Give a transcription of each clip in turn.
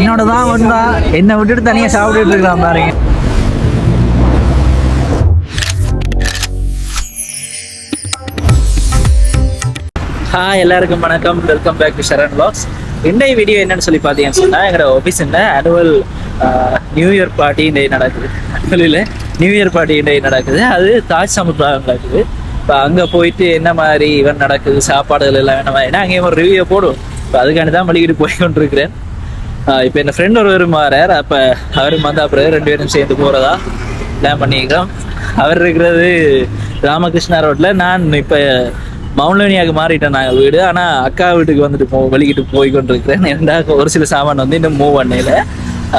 என்னோட தான் ஒன்றா என்னை விட்டுட்டு தனியா சாப்பிட்டுட்டு இருக்கலாம் பாருங்க. எல்லாருக்கும் வணக்கம், welcome back to Sharan vlogs. இன்றைய வீடியோ என்னன்னு சொல்லி பார்த்தீங்கன்னு சொன்னால், எங்களோட ஆஃபீஸில் ஆனுவல் நியூ இயர் பார்ட்டி இன்றைய நடக்குது. ஆனுவலில் நியூ இயர் பார்ட்டி இன்றைய நடக்குது. அது தாஜ் சமுதாயம் நடக்குது. இப்போ அங்கே போயிட்டு என்ன மாதிரி ஈவென்ட் நடக்குது, சாப்பாடுகள் எல்லாம் என்ன மாதிரி, அங்கேயும் ஒரு ரிவ்யூ போடும். இப்போ அதுக்காண்டி தான் வழிகிட்டு போய் கொண்டிருக்கிறேன். இப்போ என் ஃப்ரெண்ட் ஒருவரும் மாறார். அப்போ அவரும் வந்து அப்புறம் 2 பேரும் சேர்ந்து போகிறதா பிளான் பண்ணிக்கிறோம். அவர் இருக்கிறது ராமகிருஷ்ணா ரோட்டில். நான் இப்போ மவுண்ட்லேனியாவுக்கு மாறிட்டேன் நாங்கள் வீடு. ஆனால் அக்கா வீட்டுக்கு வந்துட்டு வெளிக்கிட்டு போய் கொண்டிருக்கிறேன். ஏன்னா ஒரு சில சாமான் வந்து இன்னும் மூவ் பண்ணையில்.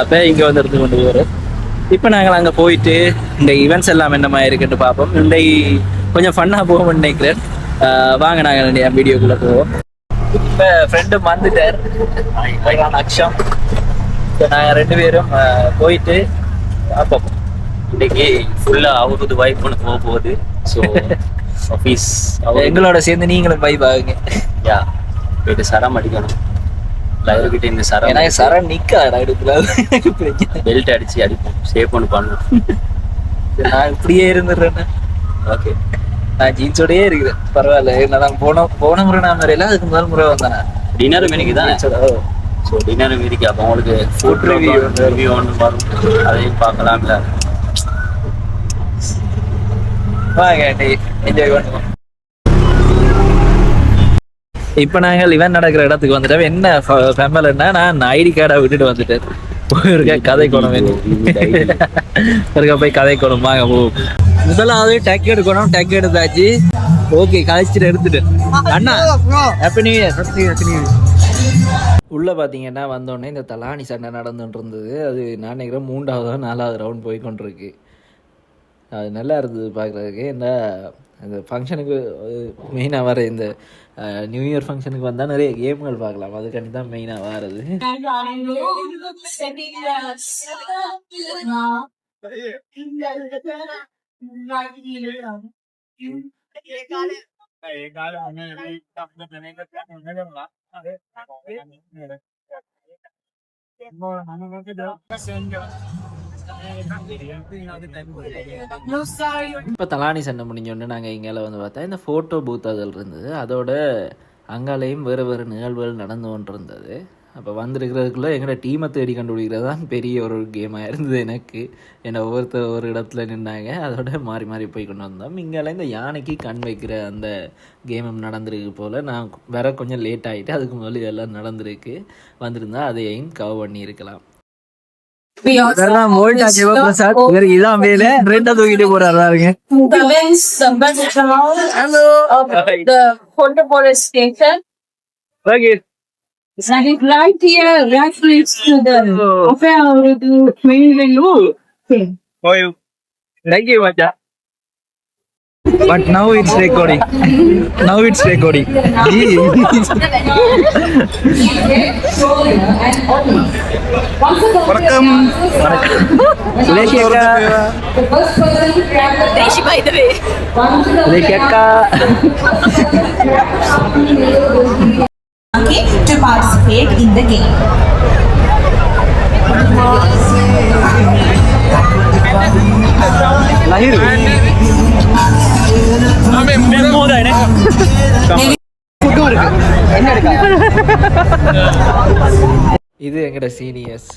அப்போ இங்கே வந்து எடுத்து கொண்டு போகிறோம். இப்போ நாங்கள் அங்கே போயிட்டு இந்த ஈவெண்ட்ஸ் எல்லாம் என்ன மாதிரி இருக்குன்னு பார்ப்போம். இந்த கொஞ்சம் ஃபன்னாக போவோம்னு நினைக்கிறேன். வாங்க நாங்கள் என் வீடியோக்குள்ளே போவோம். இப்போ ஃப்ரெண்டும் வந்துட்டார், அக்ஷம். இப்போ நாங்கள் 2 பேரும் போயிட்டு பார்ப்போம். இன்னைக்கு ஃபுல்லாக அவரது வைப் ஒன்று போக போகுது. ஸோ ஆஃபீஸ் எங்களோட சேர்ந்து நீங்களும் வைப் ஆகுங்க. யா, போயிட்டு சரம் அடிக்கணும். லைவ்கிட்ட இந்த சரம், எனக்கு சரம் நிற்காடா எடுக்கலாது. பெல்ட் அடித்து அடிப்போம், சேஃப் ஒன்று பண்ணணும். நான் இப்படியே இருந்துடுறேன்னு. ஓகே, நான் ஜீன்ஸோடயே இருக்கிறேன். பரவாயில்ல. நான் போன முறை நான் முறையில அதுக்கு முதல் முறை வந்தேன். டின்னர் மீனிக்கு தானே. ஸோ டின்னர் மீனிக்கு அப்போ உங்களுக்கு ஃபுட் ரிவ்யூ ஒன்று வரும், அதையும் பார்க்கலாம்ல. வாங்க என்ஜாய் பண்ணுவோம். இப்போ நாங்கள் இவன் நடக்கிற இடத்துக்கு வந்துட்டோம். என்ன ஃபேமிலின்னா, நான் ஐடி கார்டை விட்டுட்டு வந்துட்டேன். போயிருக்க கதை கோணம் இருக்க போய் கதை கோணம். வாங்க போ. முதலாவது டேக் எடுக்கணும். டேக் எடுத்தாச்சு. ஓகே, கழிச்சிட்டு எடுத்துட்டேன். அண்ணா ஹாப்பி நியூ இயர். உள்ள பார்த்தீங்கன்னா வந்தோடனே இந்த தலானி சண்டை நடந்துட்டு இருந்தது. அது நான் நினைக்கிறேன் 3வது 4வது ரவுண்ட் போய் கொண்டிருக்கு. அது நல்லா இருந்தது பார்க்குறதுக்கு. இந்த அந்த ஃபங்க்ஷனுக்கு மெயினாக வர இந்த நியூ இயர் ஃபங்க்ஷனுக்கு வந்தால் நிறைய கேம்கள் பார்க்கலாம். அதுக்காண்டி தான் மெயினாக வர்றது. இப்போ தலானி சண்டை முடிஞ்சோடனே நாங்கள் இங்கே வந்து பார்த்தா இந்த ஃபோட்டோ பூத் அதில் இருந்தது. அதோட அங்காலையும் வேறு வேறு நிகழ்வுகள் நடந்து கொண்டு இருந்தது. அப்போ வந்திருக்கிறதுக்குள்ளே எங்களோட டீமை தேடி கண்டுபிடிக்கிறது தான் பெரிய ஒரு கேமாக இருந்தது எனக்கு. என்னை ஒவ்வொருத்தர் ஒரு இடத்துல நின்னாங்க. அதோட மாறி மாறி போய் கொண்டு வந்தோம். இங்கெல்லாம் இந்த யானைக்கு கண் வைக்கிற அந்த கேமும் நடந்திருக்கு போல். நான் வேற கொஞ்சம் லேட் ஆகிட்டு, அதுக்கு முதல்ல இதெல்லாம் நடந்திருக்கு. வந்திருந்தா அதையும் கவர் பண்ணியிருக்கலாம். இதான் வேலை. 2 தூக்கிட்டு போறாருங்க. Right here, reference to the affair with the main law. Oh, thank you, Macha. But now it's recording. Welcome. Lekeka. Deshi by the way. Lekeka. To participate in the game. Lahir. இது எங்கட seniors.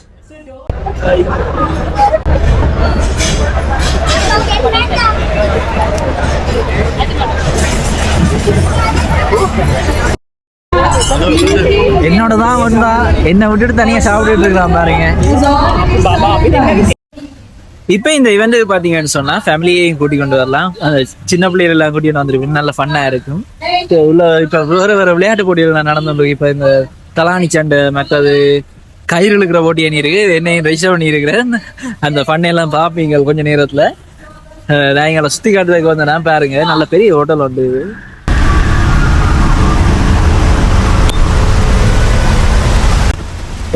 என்னோட தான் ஒன்றா என்னை விட்டுட்டு தனியாக சாப்பிட்டுட்டு இருக்கலாம் பாருங்க. இப்போ இந்த இவெண்ட்டுக்கு பார்த்தீங்கன்னு சொன்னால் ஃபேமிலியையும் கூட்டி கொண்டு வரலாம். அந்த சின்ன பிள்ளைகள் எல்லாம் கூட்டிகிட்டு வந்துருக்கு. நல்ல ஃபன்னாக இருக்கும். உள்ள இப்போ வேறு விளையாட்டு போட்டிகள் நடந்துருக்கு. இப்போ இந்த தலானி சண்டை, மற்றது கயிறு இழுக்கிற போட்டி அணி இருக்கு. என்னையும் ரெஜிஸ்டர் பண்ணி இருக்கிறேன். அந்த ஃபண்ணையெல்லாம் பார்ப்பீங்க கொஞ்சம் நேரத்தில். நான் எங்களை சுற்றி காட்டுறதுக்கு வந்தேன்னா பாருங்க. நல்ல பெரிய ஹோட்டல் வந்து இது.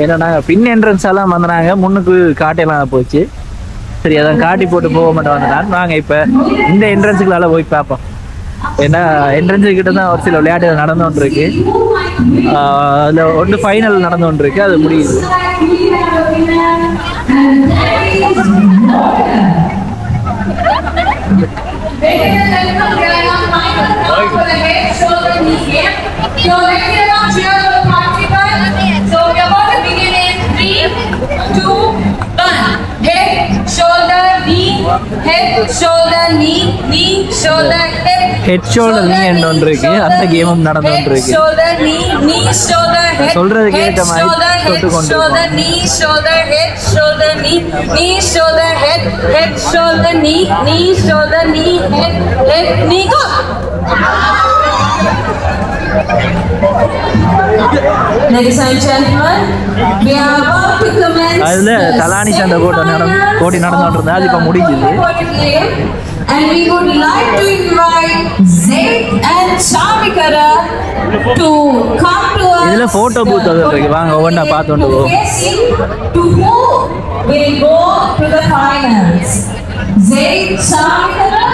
ஏன்னா நாங்கள் பின் என்ட்ரன்ஸ் எல்லாம் வந்தாங்க. முன்னுக்கு காட்டையெல்லாம் போச்சு. சரி அதான் காட்டி போட்டு போக மாட்டோம் வந்தேன். வாங்க இப்போ இந்த என்ட்ரன்ஸுக்குள்ளால போய் பார்ப்போம். ஏன்னா என்ட்ரன்ஸு கிட்ட தான் ஒரு சில விளையாட்டுகள் நடந்து கொண்டு இருக்கு. அதில் ஒன்று ஃபைனல் நடந்து கொண்டு இருக்கு, அது முடியுது. ஹெட் ஷோல்டர் நீ என்ன ஒன்று இருக்கு, அந்த கேமும் நடந்து கொண்டு இருக்கு. சொல்றதுக்கு ஏற்ற மாதிரி தொட்டு கொண்டு Ladies and gentlemen, we are about to commence அதுல தலானி சண்டை போட்டி நடந்துட்டு அது இப்ப முடிஞ்சுது. and we would like to invite Zaid and Shamikara to come to us. இதுல போட்டோ பூத் இருக்கு, வாங்க ஒவ்வொன்றா பார்த்துட்டு போவோம். To who will go to the finals? Zaid, Shamikara.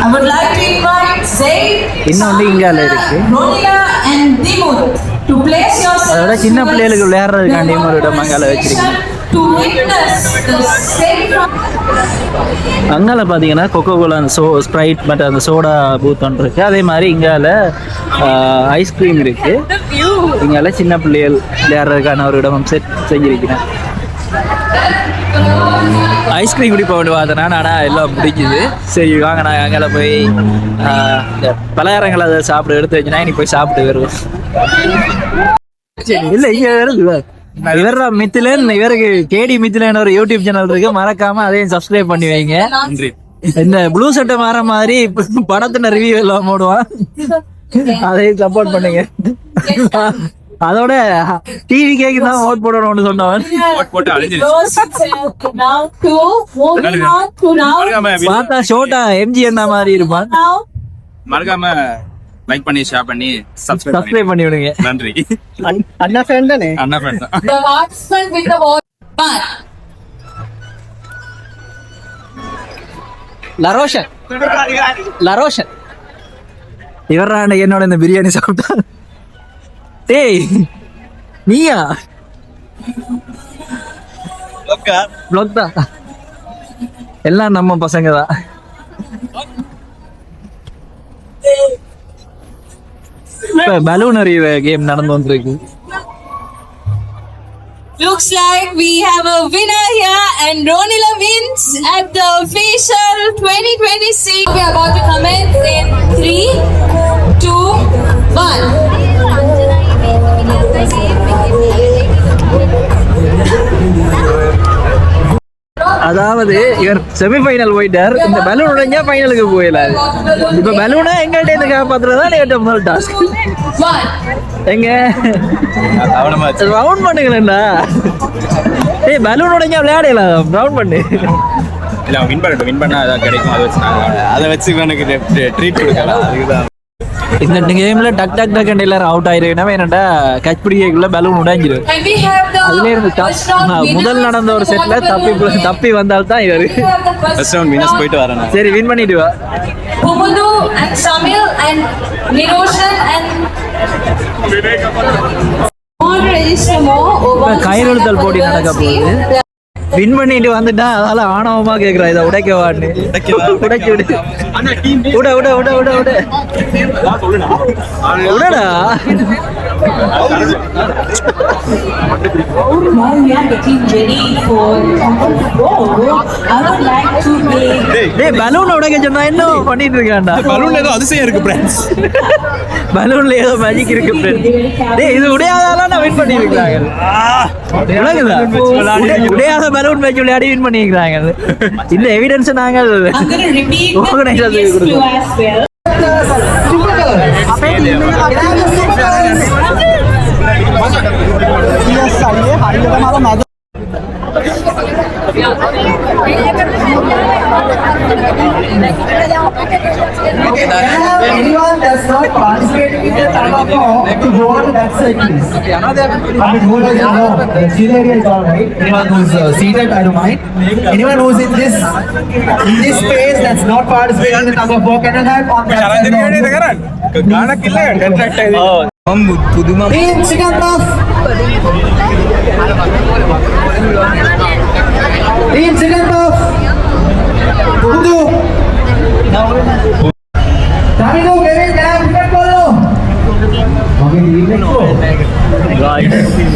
I would like to invite Zaid, இன்னொன்று இங்கால இருக்கு. Ronila and Dimut to place yourselves அதோட சின்ன பிள்ளைகளுக்கு விளையாடுறதுக்காண்டி ஒரு இடம் அங்கால வச்சிருக்கேன். to witness the same. அங்கால பார்த்தீங்கன்னா கொக்கோ கோலா ஸ்ப்ரைட் மற்ற அந்த சோடா பூத் ஒன்று இருக்கு. அதே மாதிரி இங்கால ஐஸ்கிரீம் இருக்கு. இங்கால சின்ன பிள்ளைகள் விளையாடுறதுக்கான ஒரு இடம் செட் செஞ்சிருக்கிறேன். ஐஸ்கிரீம் குடிப்ப வேண்டு பார்த்தேன்னா ஆனால் எல்லாம் பிடிக்குது. சரி வாங்க நான் அங்கே போய் பலகாரங்கள் அதை சாப்பிட எடுத்து வச்சுனா நீ போய் சாப்பிட்டு வருவோம். இல்லை இங்கே வருது இவர் மித்திலன், இவருக்கு கேடி மித்திலன் ஒரு யூடியூப் சேனல் இருக்கு, மறக்காம அதையும் சப்ஸ்கிரைப் பண்ணி வைங்க. இந்த ப்ளூ சட்டை மாற மாதிரி படத்தின ரிவ்யூ எல்லாம் போடுவான், அதையும் சப்போர்ட் பண்ணுங்க. அதோட டிவி கேக்கு தான் ஓட் போடணும்னு சொன்னவன் பார்த்தா ஷோட்டா எம்ஜி என்ன மாதிரி இருப்பான். மறக்காம லைக் பண்ணி ஷேர் பண்ணி சப்ஸ்கிரைப் பண்ணி விடுங்க. நன்றி. அண்ணா ஃப்ரெண்ட் தானே? அண்ணா ஃப்ரெண்ட் தான். The marksman with the ball. லரோஷன் இவரா என்னோட இந்த பிரியாணி சாப்பிட்டா. டேய் நீயா? ப்ளாக் தான், எல்லாம் நம்ம பசங்க தான். இப்ப பலூன் அறிவு கேம் நடந்து வந்திருக்கு. Looks like we have a winner here and Ronila wins at the official 2026. We are about to commence in 3, 2, 1. அதாவது இவர் செமிஃபைனல் போயிட்டார். இந்த பலூன் உடைஞ்சா ஃபைனலுக்கு போயிடலாரு. இப்ப பலூனை எங்கள்கிட்ட இருந்து காப்பாத்துறதா நேற்று முதல் டாஸ்க். எங்க ரவுண்ட் பண்ணுங்களேன்டா. ஏய் பலூன் உடைஞ்சா விளையாடலாம், ரவுண்ட் பண்ணு. இல்ல வின் பண்ணா அதான் கிடைக்கும், அதை வச்சு எனக்கு ட்ரீட் கொடுக்கலாம். அதுக்குதான் இந்த கேம்ல டக் டக் டக் எல்லாரும் அவுட் ஆயிருக்கா. என்னடா கச் பிடிக்கக்குள்ள பலூன் உடைஞ்சிரும். அதுல இருந்து முதல் நடந்த ஒரு செட்ல தப்பி வந்தால்தான் இவரு ஃபர்ஸ்ட் ரவுண்ட் வின்னர்ஸ் போயிட்டு வரேன். சரி வின் பண்ணிட்டு வா. Umudu and Shamil and Niroshan and கையெழுத்தல் போட்டி நடக்க போகுது. வின் பண்ணிட்டு வந்துட்டா அதனால ஆணவமா கேக்குறா இதை உடைக்கவான்னு. உடைச்சு விடு விட விட விட விட விட விடடா. டேய் பலூன் உடைக்க சொன்னா என்ன பண்ணிட்டு இருக்கான்டா. பலூன்ல ஏதோ அதிசயம் இருக்கு ஃப்ரெண்ட்ஸ். பலூன்ல ஏதோ மேஜிக் இருக்கு ஃப்ரெண்ட்ஸ். டேய் இது உடையாதால நான் வின் பண்ணி இருக்காங்க. உடையாத பலூன் மேட்ச் விளையாடி வின் பண்ணி இருக்காங்க. இந்த எவிடன்ஸ் நாங்கள் Yes, Anyone that's not participating in the tug of war to go on that side, please. I mean, who does know? The seat area is all right. Anyone who's seated, I don't mind. Anyone who's in this space that's not participating in the tug of war, can you help on that side? Team Sikandar. Team Sikandar. Udu. Tamino, Kevin, can I have a follow? Okay,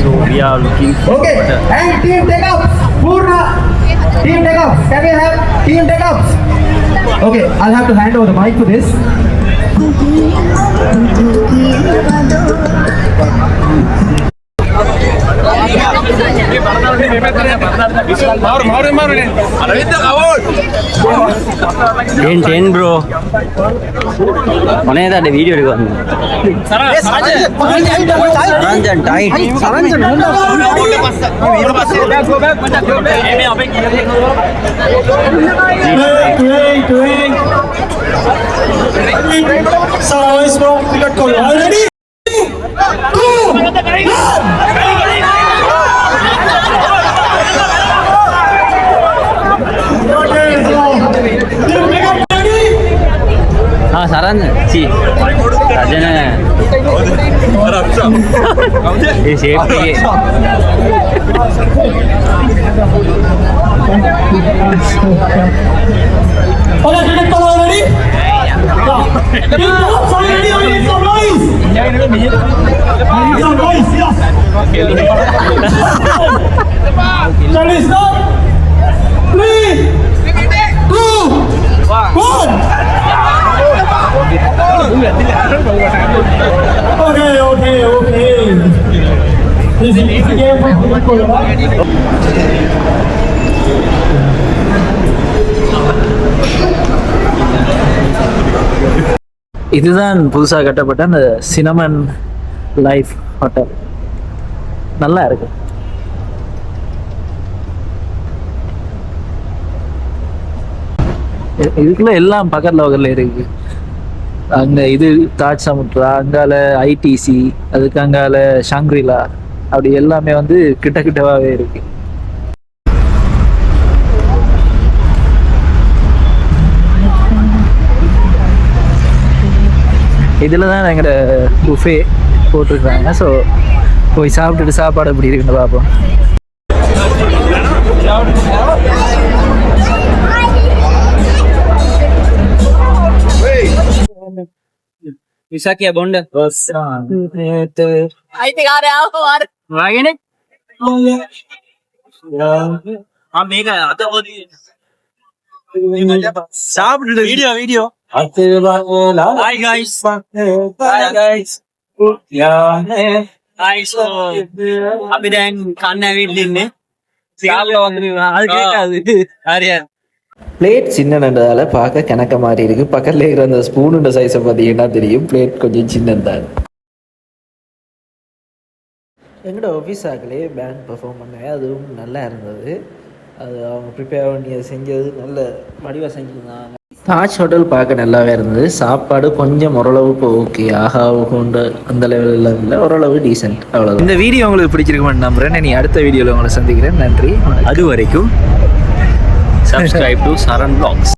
So we are looking okay, and team take up. Purna. Team take up. Can we have team take up? Okay, I'll have to hand over the mic to this. Ten bro. Mana ada video di sana? Saranjan tight. Ah, saranjan sih. Rajanya. Ini safety. இதுதான் புதுசாக கட்டப்பட்ட அந்த cinnamon life hotel. நல்லா இருக்கு. இதுக்குள்ள எல்லாம் பக்கத்துல இருக்கு. அங்க இது தாஜ் சமுத்ரா, அங்கால ஐடிசி, அதுக்கு அங்கால ஷாங்க்ரிலா, அப்படி எல்லாமே வந்து கிட்ட கிட்டவாவே இருக்கு. இதில் தான் எங்களோட புஃபே போட்டிருக்காங்க. ஸோ போய் சாப்பிட்டுட்டு சாப்பாடு எப்படி இருக்குன்னு பார்ப்போம். Misaki bonda. I think I have Lagi nih? Ah mega atau mau di சாப்பிட்டு video Hi guys. Hi guys. Hi so අපි දැන් කන්න ඇවිල්ලා ඉන්නේ. සිංහල වන්දනේ அது கேட்காது. ஹரியா பிளேட் சின்னதால பார்க்க கணக்க மாதிரி இருக்கு. பக்கத்தில் இருக்கிற அந்த ஸ்பூனோட சைஸை பார்த்தீங்கன்னா தெரியும். பிளேட் கொஞ்சம் சின்னதான். எங்களோட ஆஃபீஸ் ஆகலே பேண்ட் பெர்ஃபார்ம் பண்ணாங்க. அதுவும் நல்லா இருந்தது. அது அவங்க ப்ரிப்பேர் பண்ணி செஞ்சது நல்ல வடிவாக செஞ்சுருந்தாங்க. தாஜ் ஹோட்டல் பார்க்க நல்லாவே இருந்தது. சாப்பாடு கொஞ்சம் ஓரளவுக்கு ஓகே, ஆஹா கொண்டு அந்த லெவலில் இல்லை, ஓரளவு டீசென்ட், அவ்வளோ. இந்த வீடியோ உங்களுக்கு பிடிச்சிருக்குமென்னு நம்புறேன். நீ அடுத்த வீடியோவில் உங்களை சந்திக்கிறேன். நன்றி. அது வரைக்கும் subscribe to Saran Vlogs.